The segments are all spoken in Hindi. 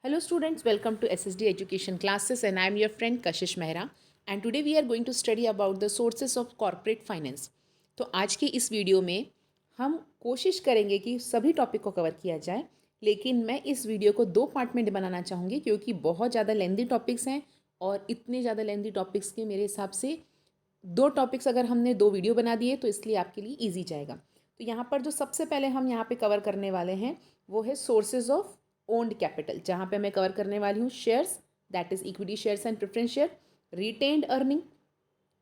Hello students, welcome to SSD Education Classes and I am your friend Kashish Mehra and today we are going to study about the sources of corporate finance. तो आज की इस वीडियो में हम कोशिश करेंगे कि सभी टॉपिक को कवर किया जाए, लेकिन मैं इस वीडियो को दो पार्ट में बनाना चाहूँगी क्योंकि बहुत ज़्यादा लेंदी टॉपिक्स हैं और इतने ज़्यादा लेंदी टॉपिक्स के मेरे हिसाब से दो टॉपिक्स अगर हमने दो वीडियो बना दिए तो इसलिए आपके लिए ईजी जाएगा। तो यहाँ पर जो सबसे पहले हम यहाँ पे कवर करने वाले हैं वो है सोर्सेज ऑफ ओन्ड कैपिटल, जहाँ पे मैं कवर करने वाली हूँ shares, that is equity shares and preference share, retained earning,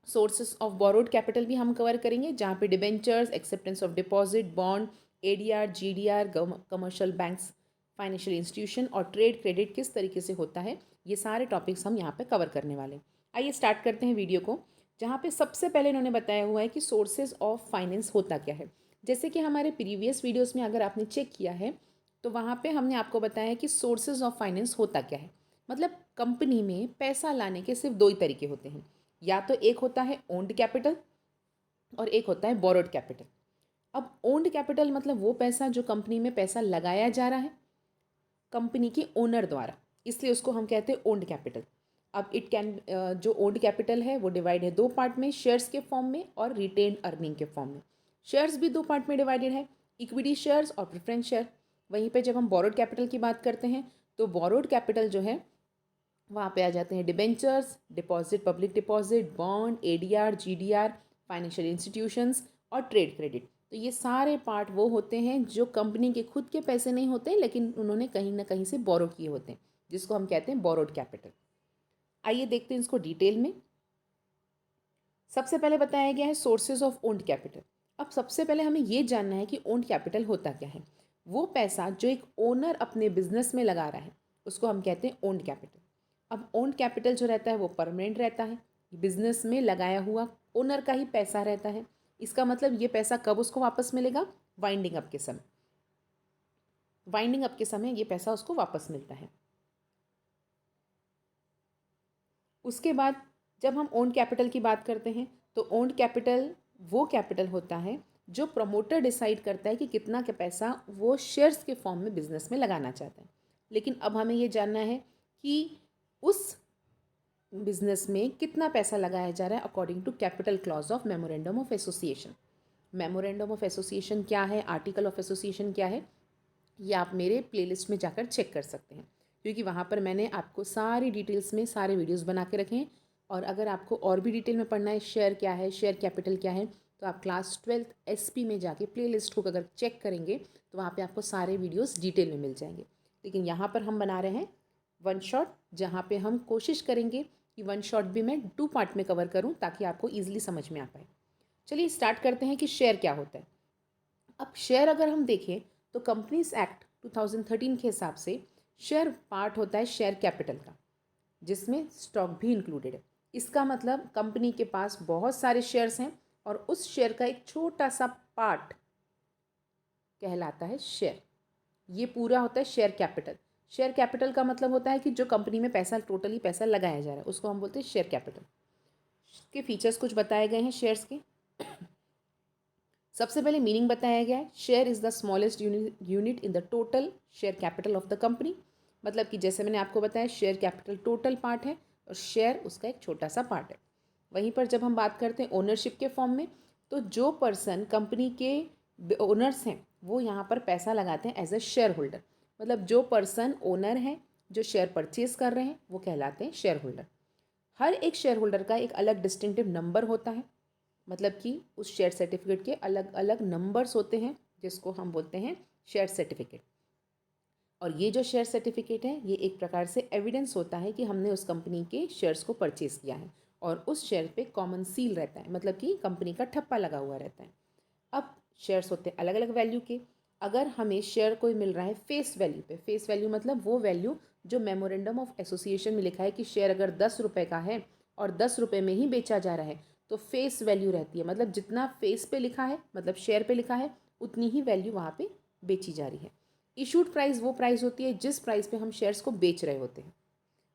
sources of borrowed capital भी हम कवर करेंगे जहाँ पे debentures, acceptance of deposit, bond, ADR, GDR, commercial banks, financial institution और ट्रेड क्रेडिट किस तरीके से होता है, ये सारे टॉपिक्स हम यहाँ पे कवर करने वाले। आइए स्टार्ट करते हैं वीडियो को, जहाँ पे सबसे पहले इन्होंने बताया हुआ है कि सोर्सेज ऑफ फाइनेंस होता क्या है। जैसे कि हमारे प्रीवियस वीडियोस में अगर आपने चेक किया है तो वहाँ पे हमने आपको बताया है कि सोर्सेज ऑफ फाइनेंस होता क्या है। मतलब कंपनी में पैसा लाने के सिर्फ दो ही तरीके होते हैं, या तो एक होता है ओन्ड कैपिटल और एक होता है बोरोड कैपिटल। अब ओन्ड कैपिटल मतलब वो पैसा जो कंपनी में पैसा लगाया जा रहा है कंपनी के ओनर द्वारा, इसलिए उसको हम कहते हैं ओन्ड कैपिटल। अब इट कैन जो ओन्ड कैपिटल है वो डिवाइड है दो पार्ट में, शेयर्स के फॉर्म में और रिटेन अर्निंग के फॉर्म में। शेयर्स भी दो पार्ट में डिवाइडेड है, इक्विटी शेयर्स और प्रेफरेंस शेयर। वहीं पे जब हम बोरोड कैपिटल की बात करते हैं तो बोरोड कैपिटल जो है वहाँ पे आ जाते हैं debentures, deposit, public deposit, bond, ADR, GDR, financial institutions और ट्रेड क्रेडिट। तो ये सारे पार्ट वो होते हैं जो कंपनी के खुद के पैसे नहीं होते लेकिन उन्होंने कहीं ना कहीं से बोरो किए होते हैं, जिसको हम कहते हैं बोरोड कैपिटल। आइए देखते हैं इसको डिटेल में। सबसे पहले बताया गया है सोर्सेज ऑफ ओन्ड कैपिटल। अब सबसे पहले हमें ये जानना है कि ओन्ड कैपिटल होता क्या है। वो पैसा जो एक ओनर अपने बिजनेस में लगा रहा है उसको हम कहते हैं ओन्ड कैपिटल। अब ओन्ड कैपिटल जो रहता है वो परमानेंट रहता है, बिजनेस में लगाया हुआ ओनर का ही पैसा रहता है। इसका मतलब ये पैसा कब उसको वापस मिलेगा? वाइंडिंग अप के समय। वाइंडिंग अप के समय ये पैसा उसको वापस मिलता है। उसके बाद जब हम ओन्ड कैपिटल की बात करते हैं तो ओन्ड कैपिटल वो कैपिटल होता है जो प्रमोटर डिसाइड करता है कि कितना का पैसा वो शेयर्स के फॉर्म में बिजनेस में लगाना चाहता है। लेकिन अब हमें ये जानना है कि उस बिजनेस में कितना पैसा लगाया जा रहा है according to capital clause of memorandum of association. Memorandum of association क्या है, आर्टिकल ऑफ एसोसिएशन क्या है, ये आप मेरे प्लेलिस्ट में जाकर चेक कर सकते हैं क्योंकि वहाँ पर मैंने आपको सारी डिटेल्स में सारे वीडियोस बना के रखे हैं। और अगर आपको और भी डिटेल में पढ़ना है शेयर क्या है, शेयर कैपिटल क्या है, तो आप क्लास 12th एसपी में जाके प्लेलिस्ट को अगर चेक करेंगे तो वहाँ पे आपको सारे वीडियोस डिटेल में मिल जाएंगे। लेकिन यहाँ पर हम बना रहे हैं वन शॉट, जहाँ पे हम कोशिश करेंगे कि वन शॉट भी मैं टू पार्ट में कवर करूँ ताकि आपको ईजिली समझ में आ पाए। चलिए स्टार्ट करते हैं कि शेयर क्या होता है। अब शेयर अगर हम देखें तो कंपनीज एक्ट 2013 के हिसाब से शेयर पार्ट होता है शेयर कैपिटल का, जिसमें स्टॉक भी इंक्लूडेड है। इसका मतलब कंपनी के पास बहुत सारे शेयर्स हैं और उस शेयर का एक छोटा सा पार्ट कहलाता है शेयर। ये पूरा होता है शेयर कैपिटल। शेयर कैपिटल का मतलब होता है कि जो कंपनी में पैसा टोटली पैसा लगाया जा रहा है उसको हम बोलते हैं शेयर कैपिटल। के फीचर्स कुछ बताए गए हैं शेयर्स के। सबसे पहले मीनिंग बताया गया है, share is the smallest unit in the total share capital of the company. मतलब कि जैसे मैंने आपको बताया शेयर कैपिटल टोटल पार्ट है और शेयर उसका एक छोटा सा पार्ट है। वहीं पर जब हम बात करते हैं ओनरशिप के फॉर्म में, तो जो पर्सन कंपनी के ओनर्स हैं वो यहाँ पर पैसा लगाते हैं एज अ शेयर होल्डर। मतलब जो पर्सन ओनर हैं जो शेयर परचेज कर रहे हैं वो कहलाते हैं शेयर होल्डर। हर एक शेयर होल्डर का एक अलग डिस्टिंक्टिव नंबर होता है, मतलब कि उस शेयर सर्टिफिकेट के अलग अलग नंबर्स होते हैं जिसको हम बोलते हैं शेयर सर्टिफिकेट। और ये जो शेयर सर्टिफिकेट है ये एक प्रकार से एविडेंस होता है कि हमने उस कंपनी के शेयर्स को परचेज़ किया है और उस शेयर पे कॉमन सील रहता है, मतलब कि कंपनी का ठप्पा लगा हुआ रहता है। अब शेयर्स होते हैं अलग अलग वैल्यू के। अगर हमें शेयर कोई मिल रहा है फेस वैल्यू पे, फेस वैल्यू मतलब वो वैल्यू जो मेमोरेंडम ऑफ एसोसिएशन में लिखा है कि शेयर अगर 10 रुपये का है और 10 रुपये में ही बेचा जा रहा है तो फेस वैल्यू रहती है। मतलब जितना फेस पे लिखा है मतलब शेयर पे लिखा है उतनी ही वैल्यू वहाँ पे बेची जा रही है। इशूड प्राइस वो प्राइस होती है जिस प्राइस पे हम शेयर्स को बेच रहे होते हैं।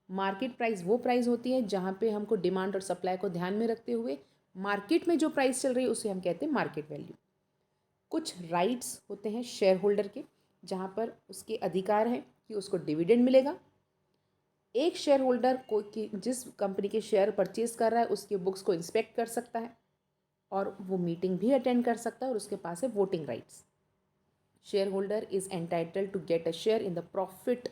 मार्केट प्राइस वो प्राइस होती है जहाँ पे हमको डिमांड और सप्लाई को ध्यान में रखते हुए मार्केट में जो प्राइस चल रही है उसे हम कहते हैं मार्केट वैल्यू। कुछ राइट्स होते हैं शेयर होल्डर के, जहाँ पर उसके अधिकार है कि उसको डिविडेंड मिलेगा एक शेयर होल्डर को जिस कंपनी के शेयर परचेज कर रहा है उसके बुक्स को इंस्पेक्ट कर सकता है और वो मीटिंग भी अटेंड कर सकता है और उसके पास है voting rights. Shareholder is entitled to get a share in the profit.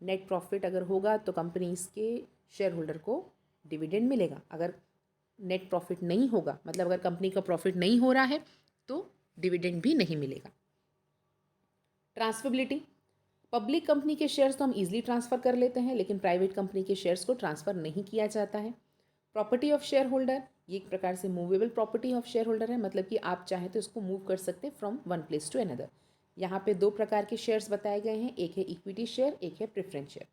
Net profit अगर होगा तो कंपनीज के शेयर होल्डर को डिविडेंड मिलेगा। अगर नेट प्रॉफिट नहीं होगा, मतलब अगर कंपनी का प्रॉफिट नहीं हो रहा है, तो डिविडेंड भी नहीं मिलेगा। ट्रांसफरेबिलिटी, पब्लिक कंपनी के शेयर्स तो हम इजीली ट्रांसफ़र कर लेते हैं, लेकिन प्राइवेट कंपनी के शेयर्स को ट्रांसफ़र नहीं किया जाता है। प्रॉपर्टी ऑफ शेयर होल्डर, ये एक प्रकार से movable property of share holder है, मतलब कि आप चाहें तो इसको मूव कर सकते हैं from one place to another. यहाँ पे दो प्रकार के शेयर्स बताए गए हैं, एक है इक्विटी शेयर, एक है प्रेफरेंस शेयर।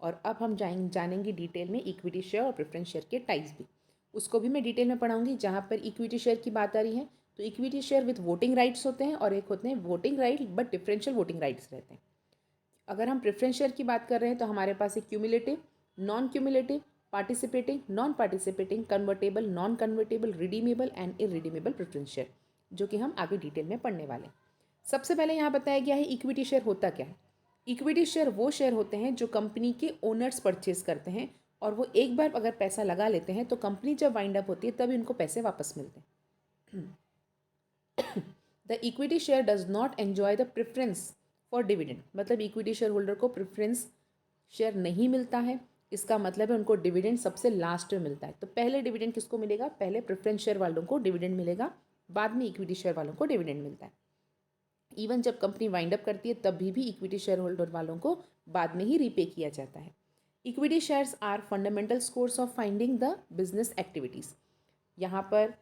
और अब हम जानेंगे डिटेल में इक्विटी शेयर और प्रेफरेंस शेयर के टाइप्स भी। उसको भी मैं डिटेल में पढ़ाऊंगी। जहाँ पर इक्विटी शेयर की बात आ रही है तो equity share with voting rights होते हैं और एक होते हैं voting right but differential voting rights रहते हैं। अगर हम प्रेफरेंस शेयर की बात कर रहे हैं तो हमारे पास एक cumulative, non cumulative, participating, non participating, convertible, non convertible, redeemable and irredeemable preference share, जो कि हम आगे डिटेल में पढ़ने वाले हैं। सबसे पहले यहाँ बताया गया है इक्विटी शेयर होता क्या है। इक्विटी शेयर वो शेयर होते हैं जो कंपनी के ओनर्स परचेज करते हैं और वो एक बार अगर पैसा लगा लेते हैं तो कंपनी जब वाइंड अप होती है तभी उनको पैसे वापस मिलते हैं। The equity share does not enjoy the preference for dividend, मतलब इक्विटी शेयर होल्डर को प्रेफरेंस शेयर नहीं मिलता है। इसका मतलब है उनको डिविडेंड सबसे लास्ट में मिलता है। तो पहले डिविडेंड किसको मिलेगा? पहले प्रेफरेंस शेयर वालों को डिविडेंड मिलेगा, बाद में इक्विटी शेयर वालों को डिविडेंड मिलता है। इवन जब कंपनी वाइंड अप करती है तभी भी इक्विटी शेयर होल्डर वालों को बाद में ही रीपे किया जाता है। Equity shares are fundamental sources of funding the business activities. यहाँ पर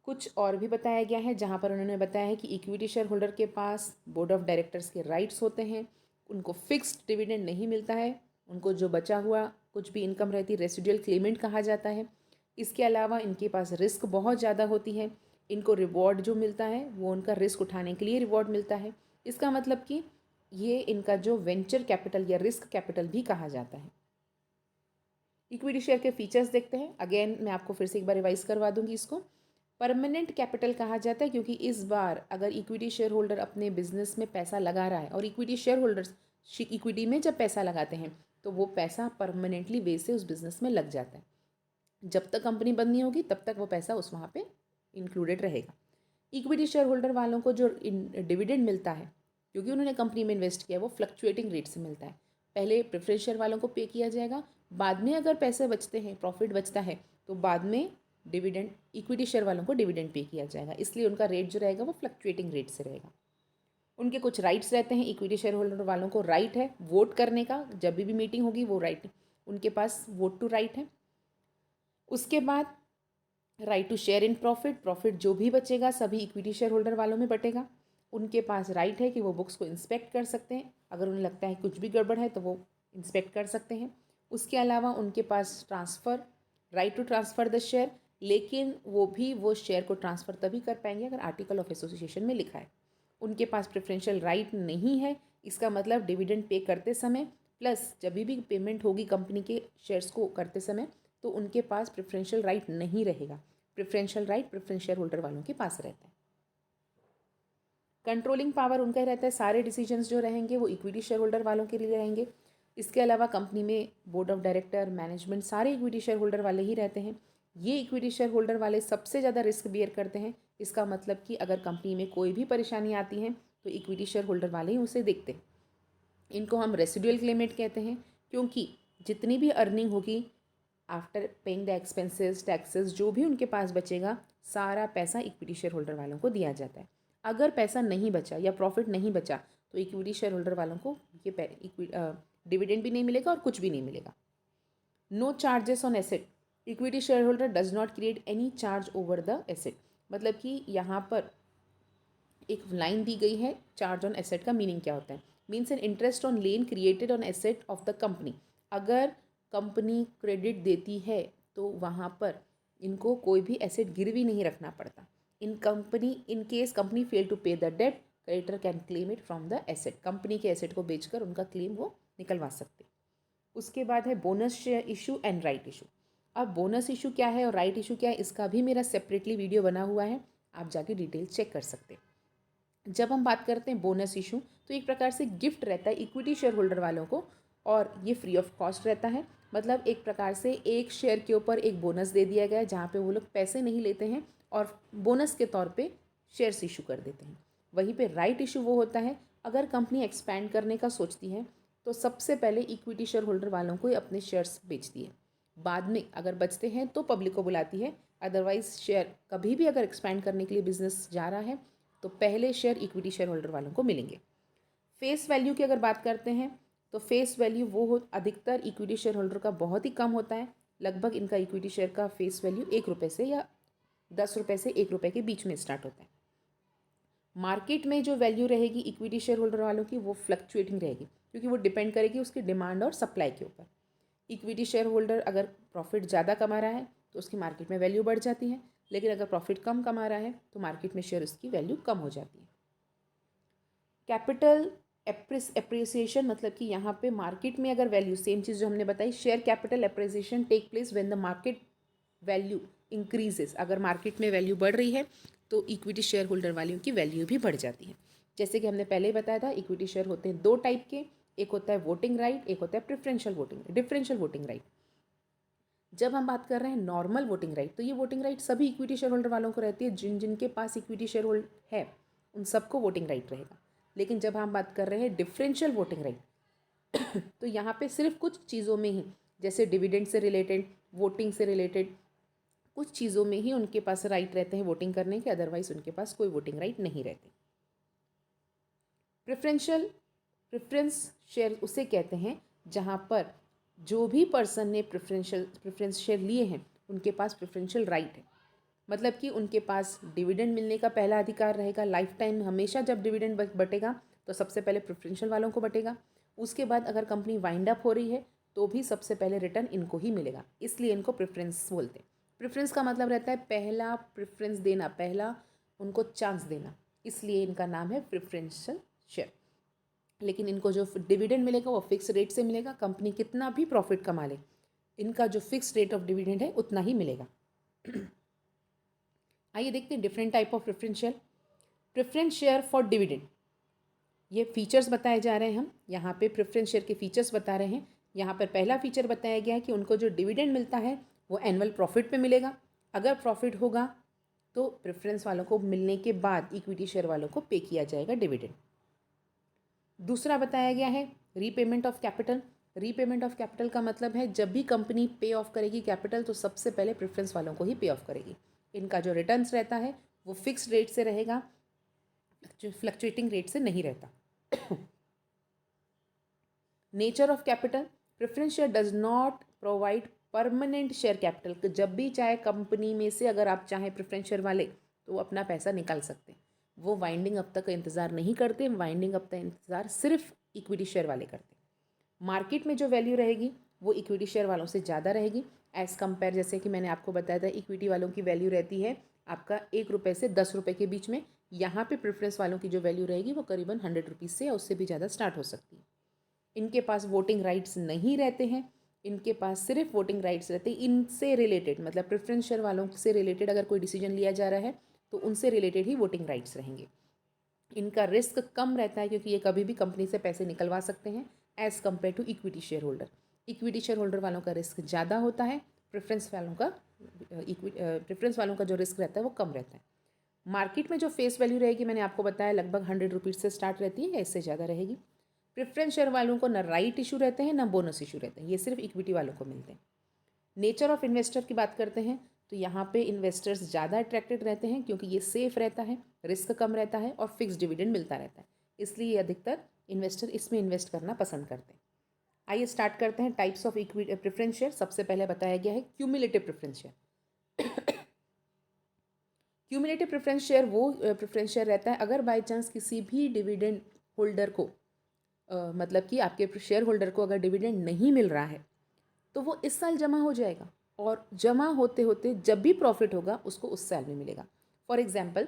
कुछ और भी बताया गया है, जहाँ पर उन्होंने बताया है कि इक्विटी शेयर होल्डर के पास बोर्ड ऑफ डायरेक्टर्स के राइट्स होते हैं, उनको फिक्स्ड डिविडेंड नहीं मिलता है, उनको जो बचा हुआ कुछ भी इनकम रहती है रेसिडुअल क्लेमेंट कहा जाता है। इसके अलावा इनके पास रिस्क बहुत ज़्यादा होती है, इनको रिवॉर्ड जो मिलता है वो उनका रिस्क उठाने के लिए रिवॉर्ड मिलता है। इसका मतलब कि ये इनका जो वेंचर कैपिटल या रिस्क कैपिटल भी कहा जाता है। इक्विटी शेयर के फीचर्स देखते हैं। अगेन मैं आपको फिर से एक बार रिवाइज करवा दूंगी इसको। परमानेंट कैपिटल कहा जाता है क्योंकि इस बार अगर इक्विटी शेयर होल्डर अपने बिजनेस में पैसा लगा रहा है और इक्विटी शेयर होल्डर्स इक्विटी में जब पैसा लगाते हैं तो वो पैसा परमानेंटली वे से उस बिज़नेस में लग जाता है। जब तक कंपनी बंद नहीं होगी तब तक वो पैसा उस वहाँ पे इंक्लूडेड रहेगा। इक्विटी शेयर होल्डर वालों को जो डिविडेंड मिलता है क्योंकि उन्होंने कंपनी में इन्वेस्ट किया वो फ्लक्चुएटिंग रेट से मिलता है। पहले प्रेफरेंस शेयर वालों को पे किया जाएगा, बाद में अगर पैसे बचते हैं, प्रॉफिट बचता है तो बाद में डिविडेंड इक्विटी शेयर वालों को डिविडेंड पे किया जाएगा। इसलिए उनका रेट जो रहेगा वो फ्लक्चुएटिंग रेट से रहेगा। उनके कुछ राइट्स रहते हैं। इक्विटी शेयर होल्डर वालों को राइट है वोट करने का, जब भी मीटिंग होगी वो राइट उनके पास वोट टू राइट है। उसके बाद right to share in profit, profit जो भी बचेगा सभी इक्विटी शेयर होल्डर वालों में बटेगा। उनके पास राइट है कि वो बुक्स को इंस्पेक्ट कर सकते हैं, अगर उन्हें लगता है कुछ भी गड़बड़ है तो वो इंस्पेक्ट कर सकते हैं। उसके अलावा उनके पास transfer, right to transfer the share, लेकिन वो शेयर को ट्रांसफ़र तभी कर पाएंगे अगर आर्टिकल ऑफ एसोसिएशन में लिखा है। उनके पास प्रेफरेंशियल राइट नहीं है। इसका मतलब डिविडेंड पे करते समय प्लस जब भी पेमेंट होगी कंपनी के शेयर्स को करते समय तो उनके पास प्रेफरेंशियल राइट नहीं रहेगा। Preferential right preference share holder वालों के पास रहता है। कंट्रोलिंग पावर उनका ही रहता है, सारे डिसीजंस जो रहेंगे वो इक्विटी शेयर होल्डर वालों के लिए रहेंगे। इसके अलावा कंपनी में बोर्ड ऑफ डायरेक्टर, मैनेजमेंट सारे इक्विटी शेयर होल्डर वाले ही रहते हैं। ये इक्विटी शेयर होल्डर वाले सबसे ज़्यादा रिस्क बियर करते हैं। इसका मतलब कि अगर कंपनी में कोई भी परेशानी आती है तो इक्विटी शेयर होल्डर वाले ही उसे देखते हैं। इनको हम रेसिडुअल क्लेमेंट कहते हैं क्योंकि जितनी भी अर्निंग होगी after paying the expenses taxes जो भी उनके पास बचेगा सारा पैसा इक्विटी शेयर होल्डर वालों को दिया जाता है। अगर पैसा नहीं बचा या प्रॉफिट नहीं बचा तो इक्विटी शेयर होल्डर वालों को ये डिविडेंड भी नहीं मिलेगा और कुछ भी नहीं मिलेगा। No charges on asset, equity shareholder does not create any charge over the asset, मतलब कि यहाँ पर एक लाइन दी गई है चार्ज ऑन एसेट का मीनिंग क्या होता है। Means an interest on lien created on asset of the company. अगर कंपनी क्रेडिट देती है तो वहाँ पर इनको कोई भी एसेट गिरवी नहीं रखना पड़ता। In case company fail to pay the debt creditor can claim it from the asset, company के एसेट को बेचकर उनका क्लेम वो निकलवा सकते। उसके बाद है bonus issue and right issue. अब बोनस इशू क्या है और राइट इशू क्या है इसका भी मेरा सेपरेटली वीडियो बना हुआ है, आप जाके डिटेल चेक कर सकते हैं। जब हम बात करते हैं बोनस इशू तो एक प्रकार से गिफ्ट रहता है इक्विटी शेयर होल्डर वालों को और ये फ्री ऑफ कॉस्ट रहता है। मतलब एक प्रकार से एक शेयर के ऊपर एक बोनस दे दिया गया है, जहाँ पे वो लोग पैसे नहीं लेते हैं और बोनस के तौर पे शेयर्स इशू कर देते हैं। वहीं पे राइट इशू वो होता है अगर कंपनी एक्सपैंड करने का सोचती है तो सबसे पहले इक्विटी शेयर होल्डर वालों को अपने शेयर्स बेचती है, बाद में अगर बचते हैं तो पब्लिक को बुलाती है। अदरवाइज शेयर कभी भी अगर एक्सपैंड करने के लिए बिजनेस जा रहा है तो पहले शेयर इक्विटी शेयर होल्डर वालों को मिलेंगे। फेस वैल्यू की अगर बात करते हैं तो फेस वैल्यू वो हो अधिकतर इक्विटी शेयर होल्डर का बहुत ही कम होता है। लगभग इनका इक्विटी शेयर का फेस वैल्यू 1 रुपये से या 10 रुपये से 1 रुपये के बीच में स्टार्ट होता है। मार्केट में जो वैल्यू रहेगी इक्विटी शेयर होल्डर वालों की वो फ्लक्चुएटिंग रहेगी, क्योंकि वो डिपेंड करेगी उसकी डिमांड और सप्लाई के ऊपर। इक्विटी शेयर होल्डर अगर प्रॉफिट ज़्यादा कमा रहा है तो उसकी मार्केट में वैल्यू बढ़ जाती है, लेकिन अगर प्रॉफिट कम कमा रहा है तो मार्केट में शेयर उसकी वैल्यू कम हो जाती है। कैपिटल एप्रिसिएशन मतलब कि यहाँ पे मार्केट में अगर वैल्यू सेम चीज़ जो हमने बताई, share capital appreciation take place when the market value increases. अगर मार्केट में वैल्यू बढ़ रही है तो इक्विटी शेयर होल्डर वालों की वैल्यू भी बढ़ जाती है। जैसे कि हमने पहले ही बताया था, इक्विटी शेयर होते हैं 2 टाइप के, एक होता है वोटिंग राइट, एक होता है डिफरेंशियल वोटिंग राइट। जब हम बात कर रहे हैं नॉर्मल वोटिंग राइट, तो ये वोटिंग राइट सभी इक्विटी शेयर होल्डर वालों को रहती है। जिनके पास इक्विटी शेयर होल्ड है उन सबको वोटिंग राइट रहेगा। लेकिन जब हम बात कर रहे हैं डिफरेंशियल वोटिंग राइट तो यहाँ पे सिर्फ कुछ चीज़ों में ही, जैसे डिविडेंड से रिलेटेड, वोटिंग से रिलेटेड कुछ चीज़ों में ही उनके पास राइट रहते हैं वोटिंग करने के, अदरवाइज उनके पास कोई वोटिंग राइट नहीं रहती। प्रेफरेंस शेयर उसे कहते हैं जहाँ पर जो भी पर्सन ने प्रेफरेंस शेयर लिए हैं उनके पास प्रेफरेंशियल राइट है। मतलब कि उनके पास डिविडेंड मिलने का पहला अधिकार रहेगा लाइफ टाइम। हमेशा जब डिविडेंड बटेगा तो सबसे पहले प्रेफरेंशियल वालों को बटेगा। उसके बाद अगर कंपनी वाइंड अप हो रही है तो भी सबसे पहले रिटर्न इनको ही मिलेगा, इसलिए इनको प्रेफरेंस बोलते हैं। प्रेफरेंस का मतलब रहता है पहला प्रेफरेंस देना, पहला उनको चांस देना, इसलिए इनका नाम है प्रेफरेंशियल शेयर। लेकिन इनको जो डिविडेंड मिलेगा वो फिक्स रेट से मिलेगा। कंपनी कितना भी प्रॉफिट कमा ले, इनका जो फिक्स रेट ऑफ डिविडेंड है उतना ही मिलेगा। आइए देखते हैं different type of preference share for dividend. ये फीचर्स बताए जा रहे हैं, हम यहाँ पे प्रेफरेंस शेयर के फीचर्स बता रहे हैं। यहाँ पर पहला फीचर बताया गया है कि उनको जो डिविडेंड मिलता है वो एनुअल प्रॉफिट पे मिलेगा। अगर प्रॉफिट होगा तो प्रेफरेंस वालों को मिलने के बाद इक्विटी शेयर वालों को पे किया जाएगा डिविडेंड। दूसरा बताया गया है repayment of capital. Repayment of capital का मतलब है जब भी कंपनी पे ऑफ करेगी कैपिटल तो सबसे पहले प्रेफरेंस वालों को ही पे ऑफ करेगी। इनका जो रिटर्न्स रहता है वो फिक्स रेट से रहेगा, जो फ्लक्चुएटिंग रेट से नहीं रहता। Nature of capital, preference share does not provide permanent share capital. जब भी चाहे कंपनी में से अगर आप चाहें प्रेफरेंस शेयर वाले तो वो अपना पैसा निकाल सकते हैं। वो वाइंडिंग अप तक का इंतज़ार नहीं करते, वाइंडिंग अप तक इंतज़ार सिर्फ इक्विटी शेयर वाले करते हैं। मार्केट में जो वैल्यू रहेगी वो इक्विटी शेयर वालों से ज़्यादा रहेगी एज़ कम्पेयर। जैसे कि मैंने आपको बताया था इक्विटी वालों की वैल्यू रहती है आपका 1 रुपये से 10 रुपये के बीच में। यहाँ पे प्रेफरेंस वालों की जो वैल्यू रहेगी वो करीबन 100 रुपीज़ से या उससे भी ज़्यादा स्टार्ट हो सकती है। इनके पास वोटिंग राइट्स नहीं रहते हैं, इनके पास सिर्फ वोटिंग राइट्स रहते हैं। इनसे रिलेटेड मतलब प्रेफरेंस शेयर वालों से रिलेटेड अगर कोई डिसीजन लिया जा रहा है तो उनसे रिलेटेड ही वोटिंग राइट्स रहेंगे। इनका रिस्क कम रहता है क्योंकि ये कभी भी कंपनी से पैसे निकलवा सकते हैं as compare to equity shareholder. Equity shareholder वालों का रिस्क ज़्यादा होता है, प्रेफरेंस वालों का जो रिस्क रहता है वो कम रहता है। मार्केट में जो फेस वैल्यू रहेगी मैंने आपको बताया लगभग 100 रुपीज़ से स्टार्ट रहती है या इससे ज़्यादा रहेगी। प्रेफरेंस शेयर वालों को ना राइट इशू रहते हैं ना बोनस इशू रहते हैं, ये सिर्फ इक्विटी वालों को मिलते हैं। नेचर ऑफ इन्वेस्टर की बात करते हैं तो यहाँ पे इन्वेस्टर्स ज़्यादा अट्रैक्टेड रहते हैं क्योंकि ये सेफ रहता है, रिस्क कम रहता है और फिक्स डिविडेंड मिलता रहता है, इसलिए अधिकतर इन्वेस्टर इसमें इन्वेस्ट करना पसंद करते हैं। आइए स्टार्ट करते हैं types of equity preference share. सबसे पहले बताया गया है cumulative preference share. Cumulative preference share वो प्रेफरेंस शेयर रहता है अगर बाई चांस किसी भी डिविडेंड होल्डर को मतलब कि आपके शेयर होल्डर को अगर डिविडेंड नहीं मिल रहा है तो वो इस साल जमा हो जाएगा और जमा होते होते जब भी प्रॉफिट होगा उसको उस साल में मिलेगा। फॉर एग्जांपल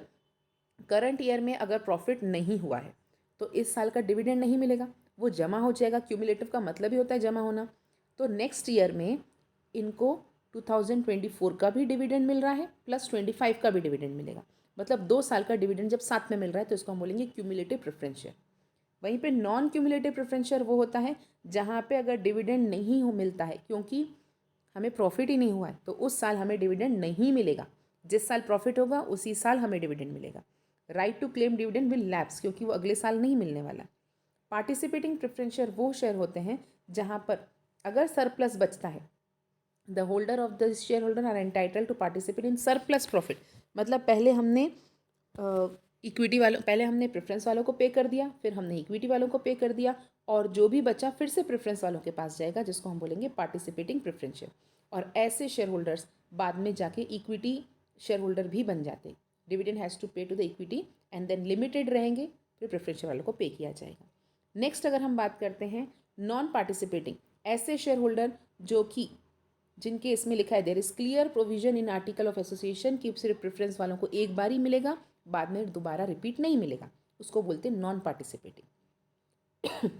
करंट ईयर में अगर प्रॉफिट नहीं हुआ है तो इस साल का डिविडेंड नहीं मिलेगा, वो जमा हो जाएगा। क्यूमुलेटिव का मतलब ही होता है जमा होना। तो नेक्स्ट ईयर में इनको 2024 का भी डिविडेंड मिल रहा है प्लस 25 का भी डिविडेंड मिलेगा, मतलब 2 साल का डिविडेंड जब साथ में मिल रहा है तो इसको हम बोलेंगे क्यूमुलेटिव प्रेफरेंस शेयर। वहीं पे नॉन क्यूमुलेटिव प्रेफरेंस शेयर वो होता है जहाँ पे अगर डिविडेंड नहीं हो मिलता है क्योंकि हमें प्रॉफिट ही नहीं हुआ है तो उस साल हमें डिविडेंड नहीं मिलेगा। जिस साल प्रॉफिट होगा उसी साल हमें डिविडेंड मिलेगा। Right to claim dividend will lapse क्योंकि वो अगले साल नहीं मिलने वाला। पार्टिसिपेटिंग प्रेफरेंस शेयर वो शेयर होते हैं जहाँ पर अगर सरप्लस बचता है the holder of the shareholder are entitle to participate in surplus profit. मतलब पहले हमने प्रेफरेंस वालों को पे कर दिया, फिर हमने इक्विटी वालों को पे कर दिया और जो भी बचा फिर से प्रेफरेंस वालों के पास जाएगा जिसको हम बोलेंगे पार्टिसिपेटिंग प्रेफरेंस शेयर। और ऐसे शेयर होल्डर्स बाद में जाके इक्विटी शेयर होल्डर भी बन जाते। Dividend has to pay to the equity and then limited रहेंगे, फिर प्रेफरेंस शेयर वालों को पे किया जाएगा। नेक्स्ट अगर हम बात करते हैं नॉन पार्टिसिपेटिंग, ऐसे शेयर होल्डर जो कि जिनके इसमें लिखा है there is clear provision in article of association कि सिर्फ प्रेफरेंस वालों को एक बार ही मिलेगा, बाद में दोबारा रिपीट नहीं मिलेगा, उसको बोलते हैं नॉन पार्टिसिपेटिंग।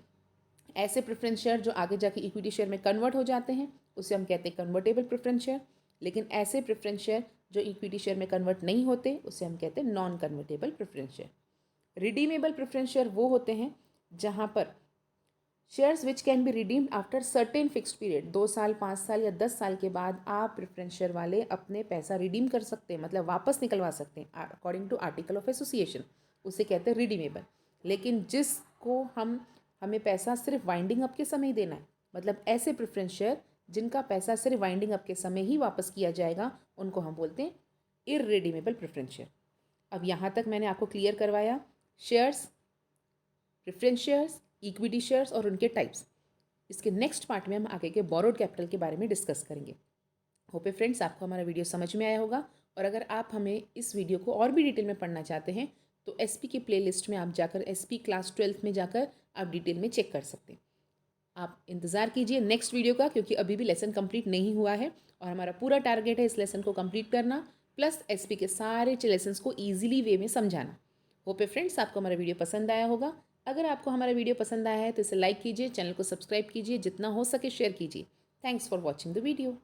ऐसे प्रेफरेंस शेयर जो आगे जाके इक्विटी शेयर में कन्वर्ट हो जाते हैं उसे हम कहते हैं कन्वर्टेबल प्रेफरेंस शेयर। लेकिन ऐसे प्रेफरेंस शेयर जो इक्विटी शेयर में कन्वर्ट नहीं होते उसे हम कहते हैं non convertible preference share. Redeemable preference share वो होते हैं जहाँ पर shares which can be redeemed after certain fixed period, 2 साल 5 साल या 10 साल के बाद आप प्रेफरेंस शेयर वाले अपने पैसा रिडीम कर सकते हैं, मतलब वापस निकलवा सकते हैं according to article of association, उसे कहते हैं रिडीमेबल। लेकिन जिसको हमें पैसा सिर्फ वाइंडिंग अप के समय ही देना है, मतलब ऐसे प्रेफरेंस शेयर जिनका पैसा सिर्फ वाइंडिंग अप के समय ही वापस किया जाएगा, उनको हम बोलते हैं इररिडीमेबल प्रेफरेंस शेयर। अब यहाँ तक मैंने आपको क्लियर करवाया shares, preference shares, equity shares और उनके टाइप्स। इसके नेक्स्ट पार्ट में हम आगे के बोरोड कैपिटल के बारे में डिस्कस करेंगे। होप फ्रेंड्स आपको हमारा वीडियो समझ में आया होगा और अगर आप हमें इस वीडियो को और भी डिटेल में पढ़ना चाहते हैं तो एसपी के प्लेलिस्ट में आप जाकर एसपी क्लास 12 में जाकर आप डिटेल में चेक कर सकते हैं। आप इंतज़ार कीजिए नेक्स्ट वीडियो का क्योंकि अभी भी लेसन कंप्लीट नहीं हुआ है और हमारा पूरा टारगेट है इस लेसन को कंप्लीट करना प्लस एसपी के सारे लेसन्स को ईजिली वे में समझाना। होप फ्रेंड्स आपको हमारा वीडियो पसंद आया होगा। अगर आपको हमारा वीडियो पसंद आया है तो इसे लाइक कीजिए, चैनल को सब्सक्राइब कीजिए, जितना हो सके शेयर कीजिए। Thanks for watching the video.